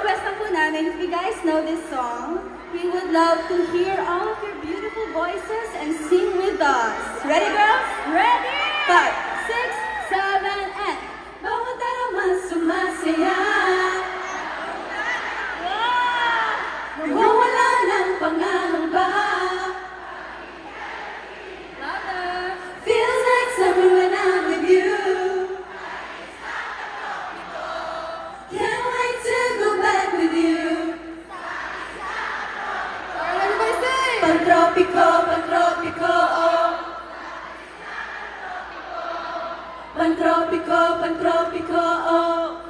request lang po namin, if you guys know this song, we would love to hear all of your beautiful voices and sing with us. Ready, girls? Ready? 5, 6, 7, and bawat araw sumasaya. Nawawala ng pangangamba. Louder. Feels like summer when I'm with you. Can't wait to go back with you. Everybody sing! Pantropiko, pantropiko, oh. Pantropiko, pantropiko, oh.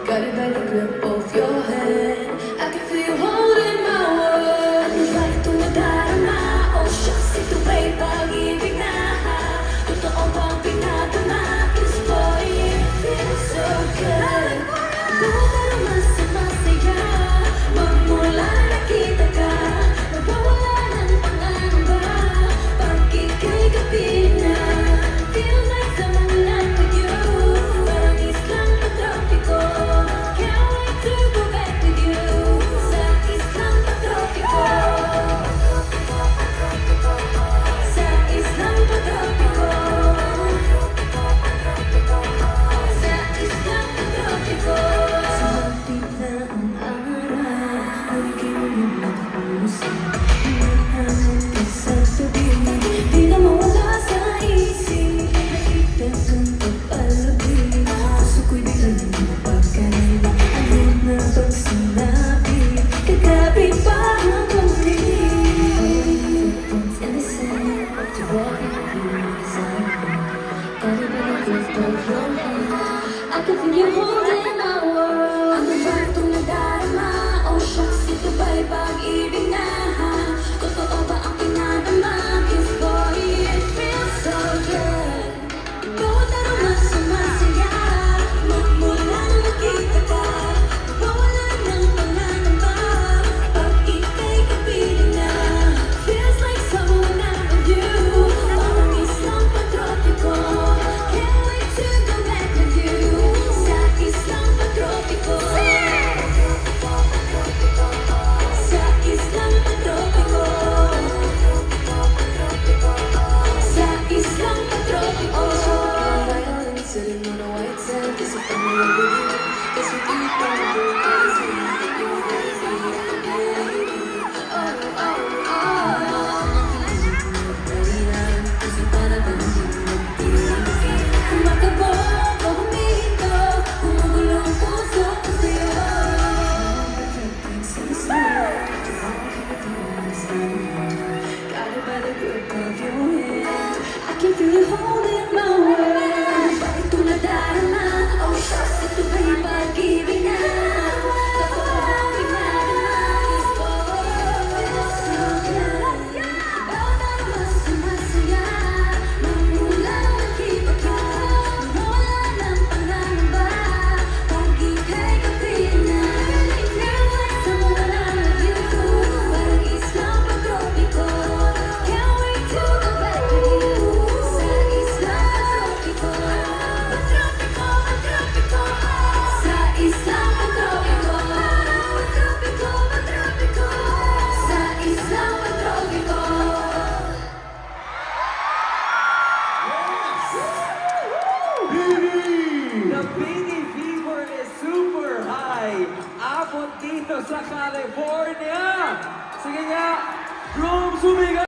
Got it by the grip of your hand. I can feel you holding my world. Ang balik itong nadarama. Oh shucks, ito ba'y pag-ibig na? Totoo bang pinadama? 'Cause boy, it feels so good. Darama sa masaya. Magmula nakita ka. Nawawala ng pangangamba. Pag ika'y kapiling na. Feels like someone like with you. Parang islang patropiko. I can feel you holding my world. Ang balik itong nadarama. Oh shucks, ito ba'y pag-ibig na? Totoo ba ang pinadama? 'Cause boy, it feels so good. Bawat araw sumasaya. Magmula na nakita ka. Nawawala ng pangangamba. Pag ika'y kapiling na. Feels like someone I'm with you. Parang islang patropiko. Can't wait to go back with you. Sa islang patropiko. Sa islang patropiko. Sa islang patropiko. Violin sitting on a white sand. Is it from me with you? Is it deep on the crazy? You're crazy, baby. Oh, oh, oh. Ready na. Kasi para ba naman mag-ibig? Kumakabog o huminto. Kumugulo ang puso ko sa'yo. Got it by the grip of your hand. I can feel you holding my world. Balik itong nadarama. Oh shucks, ito ba'y pag-ibig na? Totoo ang pinadama. 'Cause boy, it feels so good. Bawat araw sumasaya. Magmula nakita ka. Nawawala ng pangangamba. Pag ika'y kapiling na. Feels like someone I'm with you. Parang islang patropiko. Can't wait to go back with you. Sa islang patropiko. Patropiko, patropiko. Sa islang patropiko. Patropiko, patropiko. Sa islang patropiko. The Bini fever is super high. Abot dito sa California. Sige nga, Rome, sumigaw!